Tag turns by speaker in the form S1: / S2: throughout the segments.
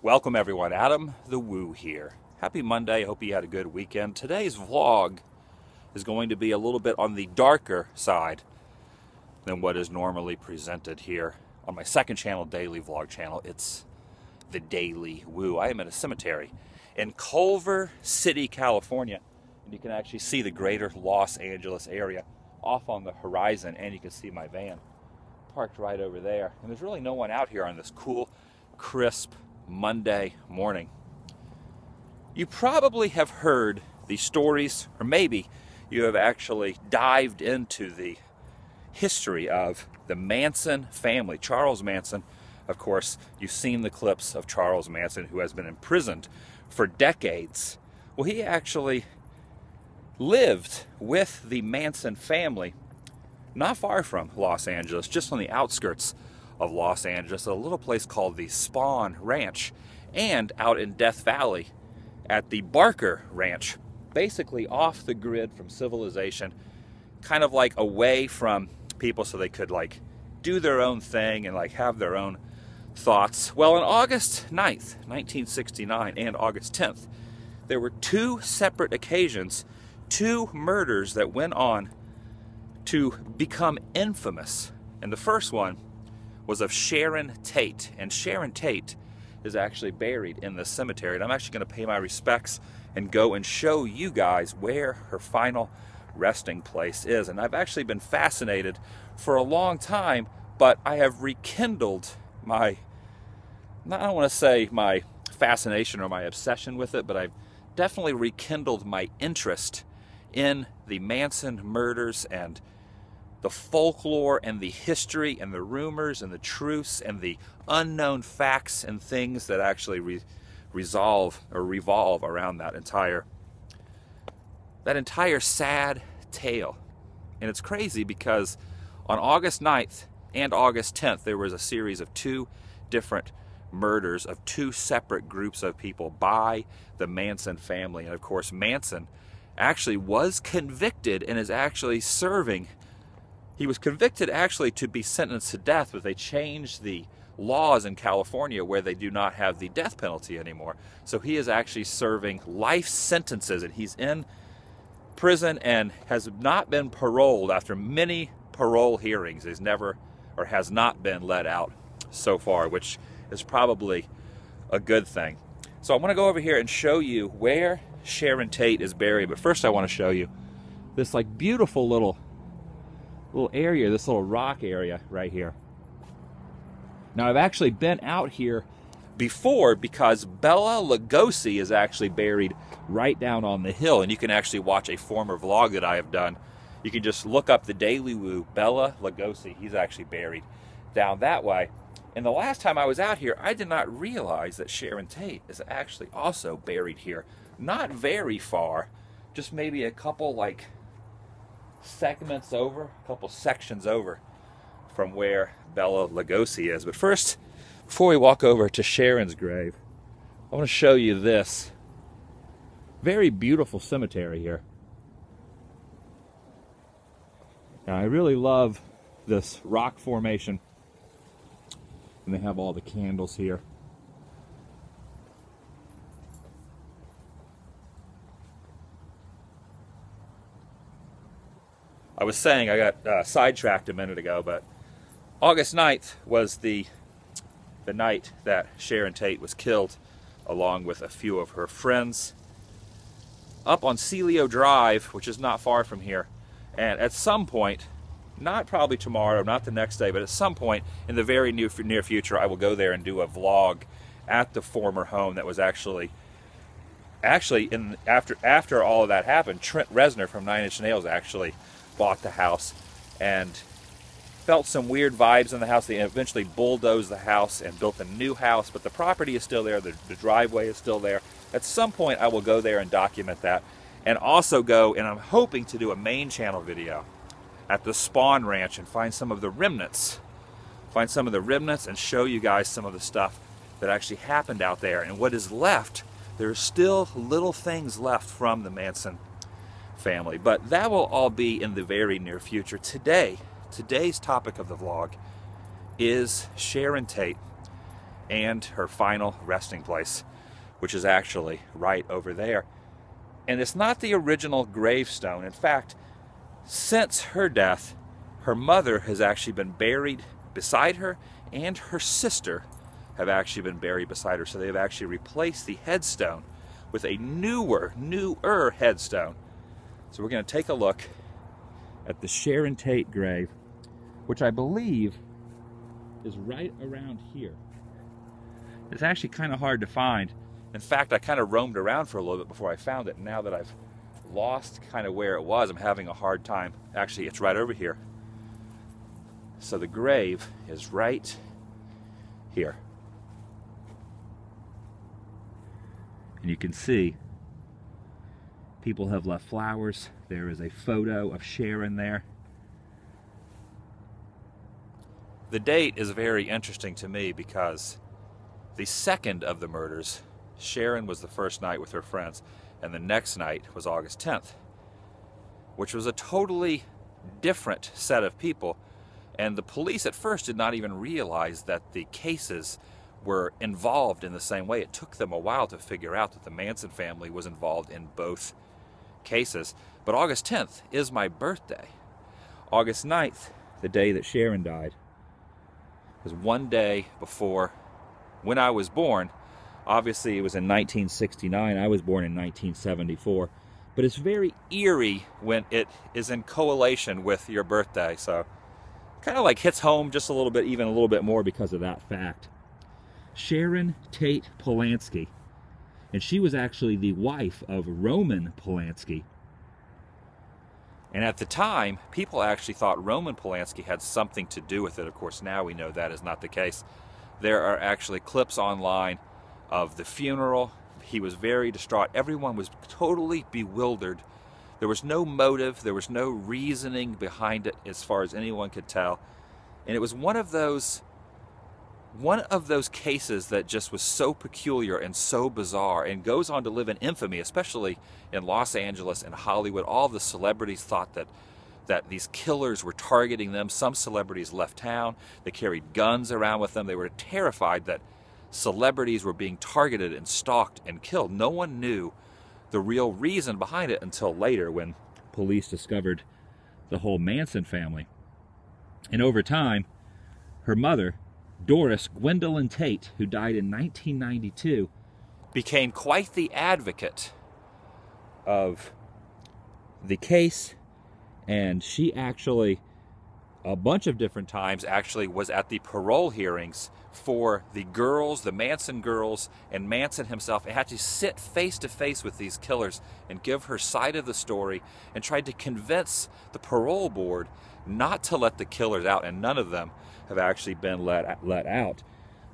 S1: Welcome everyone, AdamTheWoo here. Happy Monday, I hope you had a good weekend. Today's vlog is going to be a little bit on the darker side than what is normally presented here on my second channel, daily vlog channel. It's the Daily Woo. I am at a cemetery in Culver City, California, and you can actually see the greater Los Angeles area off on the horizon, and you can see my van parked right over there. And there's really no one out here on this cool, crisp Monday morning. You probably have heard the stories, or maybe you have actually dived into the history of the Manson family. Charles Manson, of course, you've seen the clips of Charles Manson, who has been imprisoned for decades. Well, he actually lived with the Manson family not far from Los Angeles, just on the outskirts of Los Angeles, a little place called the Spahn Ranch, and out in Death Valley at the Barker Ranch, basically off the grid from civilization, kind of like away from people so they could like do their own thing and like have their own thoughts. Well, on August 9th, 1969 and August 10th, there were two separate occasions, two murders that went on to become infamous. And the first one was of Sharon Tate, and Sharon Tate is actually buried in the cemetery, and I'm actually going to pay my respects and go and show you guys where her final resting place is. And I've actually been fascinated for a long time, but I have rekindled my, I don't want to say my fascination or my obsession with it, but I've definitely rekindled my interest in the Manson murders and the folklore and the history and the rumors and the truths and the unknown facts and things that actually revolve around that entire sad tale. And it's crazy because on August 9th and August 10th, there was a series of two different murders of two separate groups of people by the Manson family. And of course, Manson actually was convicted and is actually serving. He was convicted actually to be sentenced to death, but they changed the laws in California where they do not have the death penalty anymore. So he is actually serving life sentences, and he's in prison and has not been paroled after many parole hearings. He's never or has not been let out so far, which is probably a good thing. So I want to go over here and show you where Sharon Tate is buried. But first I want to show you this like beautiful little area, this little rock area right here. Now I've actually been out here before because Bela Lugosi is actually buried right down on the hill, and you can actually watch a former vlog that I have done. You can just look up the Daily Woo, Bela Lugosi. He's actually buried down that way. And the last time I was out here, I did not realize that Sharon Tate is actually also buried here. Not very far, just maybe a couple like segments over, a couple sections over from where Bela Lugosi is. But first, before we walk over to Sharon's grave, I want to show you this very beautiful cemetery here. Now, I really love this rock formation, and they have all the candles here. I was saying I got sidetracked a minute ago, but August 9th was the night that Sharon Tate was killed, along with a few of her friends, up on Celio Drive, which is not far from here. And at some point, not probably tomorrow, not the next day, but at some point in the very near future, I will go there and do a vlog at the former home that was actually after all of that happened. Trent Reznor from Nine Inch Nails actually bought the house and felt some weird vibes in the house. They eventually bulldozed the house and built a new house, but the property is still there. The driveway is still there. At some point, I will go there and document that, and also go, and I'm hoping to do a main channel video at the Spahn Ranch and find some of the remnants. Find some of the remnants and show you guys some of the stuff that actually happened out there. And what is left, there's still little things left from the Manson family, but that will all be in the very near future. Today's topic of the vlog is Sharon Tate and her final resting place, which is actually right over there. And it's not the original gravestone. In fact, since her death, her mother has actually been buried beside her, and her sister have actually been buried beside her. So they've actually replaced the headstone with a newer headstone. So we're going to take a look at the Sharon Tate grave, which I believe is right around here. It's actually kind of hard to find. In fact, I kind of roamed around for a little bit before I found it. Now that I've lost kind of where it was, I'm having a hard time. Actually, it's right over here. So the grave is right here. And you can see people have left flowers. There is a photo of Sharon there. The date is very interesting to me because the second of the murders, Sharon was the first night with her friends, and the next night was August 10th, which was a totally different set of people. And the police at first did not even realize that the cases were involved in the same way. It took them a while to figure out that the Manson family was involved in both cases. But August 10th is my birthday. August 9th, the day that Sharon died, was one day before when I was born. Obviously, it was in 1969. I was born in 1974. But it's very eerie when it is in correlation with your birthday. So kind of like hits home just a little bit, even a little bit more because of that fact. Sharon Tate Polanski. And she was actually the wife of Roman Polanski. And at the time, people actually thought Roman Polanski had something to do with it. Of course, now we know that is not the case. There are actually clips online of the funeral. He was very distraught. Everyone was totally bewildered. There was no motive. There was no reasoning behind it as far as anyone could tell. And it was one of those cases that just was so peculiar and so bizarre and goes on to live in infamy, especially in Los Angeles and Hollywood. All the celebrities thought that these killers were targeting them. Some celebrities left town. They carried guns around with them. They were terrified that celebrities were being targeted and stalked and killed. No one knew the real reason behind it until later when police discovered the whole Manson family. And over time, her mother, Doris Gwendolyn Tate, who died in 1992, became quite the advocate of the case, and she actually, a bunch of different times, actually was at the parole hearings for the girls, the Manson girls, and Manson himself, and had to sit face to face with these killers and give her side of the story, and tried to convince the parole board not to let the killers out, and none of them have actually been let out.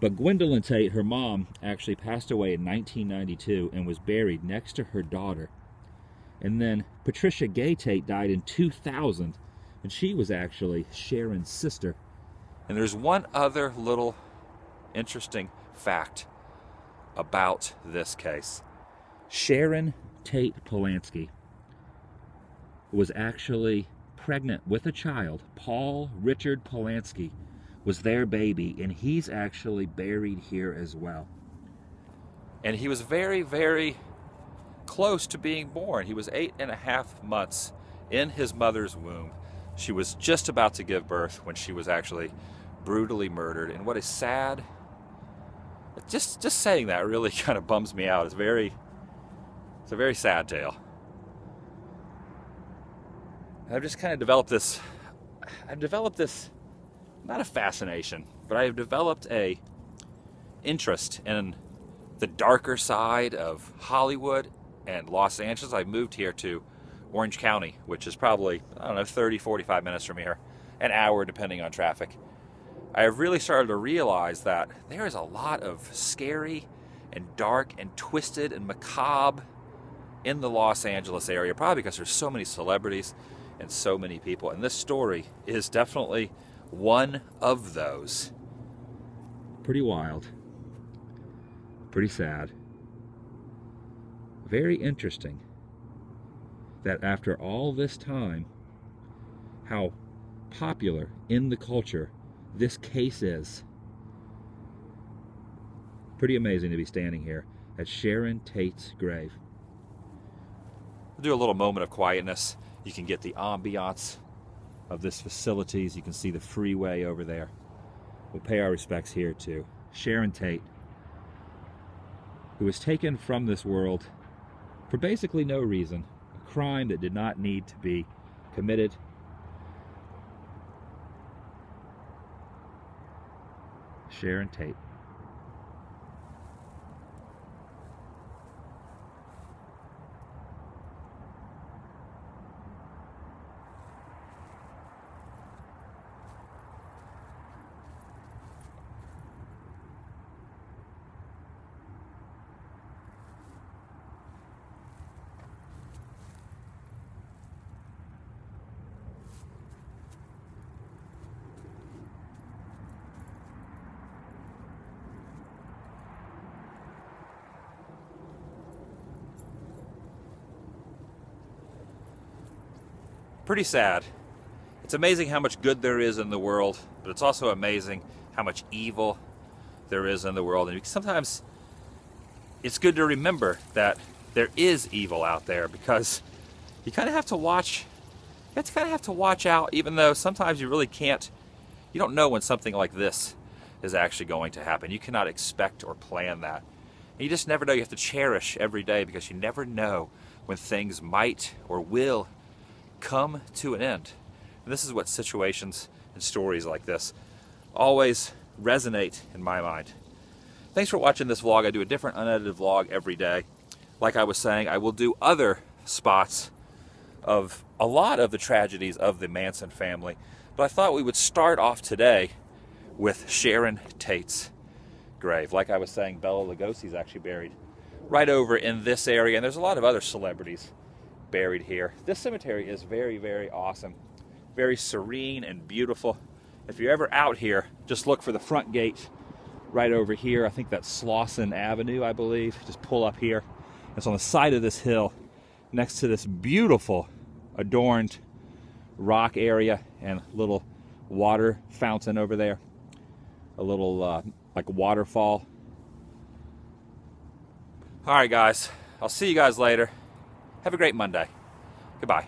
S1: But Gwendolyn Tate, her mom, actually passed away in 1992 and was buried next to her daughter. And then Patricia Gay Tate died in 2000, and she was actually Sharon's sister. And there's one other little interesting fact about this case. Sharon Tate Polanski was actually pregnant with a child. Paul Richard Polanski was their baby, and he's actually buried here as well. And he was very, very close to being born. He was 8.5 months in his mother's womb. She was just about to give birth when she was actually brutally murdered. And what is sad, just saying that really kind of bums me out. It's a very sad tale. I've just kind of developed this, not a fascination, but I have developed a interest in the darker side of Hollywood and Los Angeles. I moved here to Orange County, which is probably, 30, 45 minutes from here, an hour depending on traffic. I have really started to realize that there is a lot of scary and dark and twisted and macabre in the Los Angeles area, probably because there's so many celebrities and so many people. And this story is definitely one of those. Pretty wild. Pretty sad. Very interesting that after all this time, how popular in the culture this case is. Pretty amazing to be standing here at Sharon Tate's grave. We'll do a little moment of quietness. You can get the ambiance of this facilities. You can see the freeway over there. We'll pay our respects here to Sharon Tate, who was taken from this world for basically no reason, a crime that did not need to be committed. Sharon Tate. Pretty sad. It's amazing how much good there is in the world, but it's also amazing how much evil there is in the world. And sometimes it's good to remember that there is evil out there, because you kind of have to watch. You kind of have to watch out, even though sometimes you really can't. You don't know when something like this is actually going to happen. You cannot expect or plan that. And you just never know. You have to cherish every day, because you never know when things might or will come to an end. And this is what situations and stories like this always resonate in my mind. Thanks for watching this vlog. I do a different unedited vlog every day. Like I was saying, I will do other spots of a lot of the tragedies of the Manson family, but I thought we would start off today with Sharon Tate's grave. Like I was saying, Bela Lugosi's actually buried right over in this area, and there's a lot of other celebrities buried here. This cemetery is very, very awesome. Very serene and beautiful. If you're ever out here, just look for the front gate right over here. I think that's Slauson Avenue, I believe. Just pull up here. It's on the side of this hill next to this beautiful adorned rock area and little water fountain over there. A little like waterfall. All right, guys. I'll see you guys later. Have a great Monday. Goodbye.